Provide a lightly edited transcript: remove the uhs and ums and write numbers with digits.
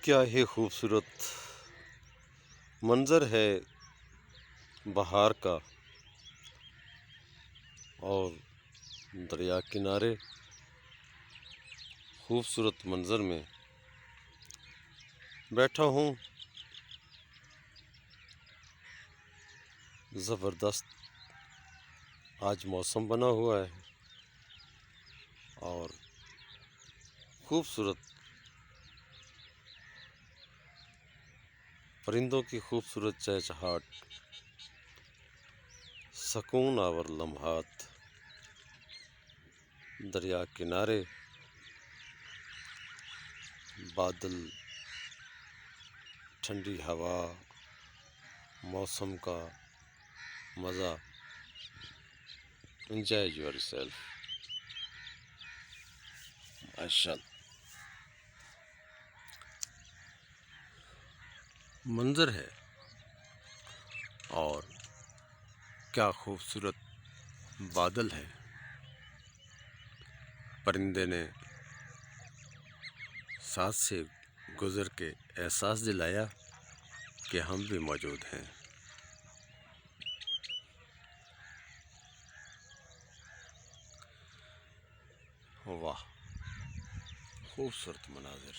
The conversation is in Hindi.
क्या ही खूबसूरत मंजर है बहार का। और दरिया किनारे खूबसूरत मंजर में बैठा हूँ। ज़बरदस्त आज मौसम बना हुआ है और खूबसूरत परिंदों की खूबसूरत चहचहाट, सुकून आवर लम्हात, दरिया किनारे बादल, ठंडी हवा, मौसम का मज़ा। Enjoy yourself. माशाअल्लाह मंजर है और क्या खूबसूरत बादल है। परिंदे ने साथ से गुज़र के एहसास दिलाया कि हम भी मौजूद हैं। वाह, खूबसूरत मनाज़िर।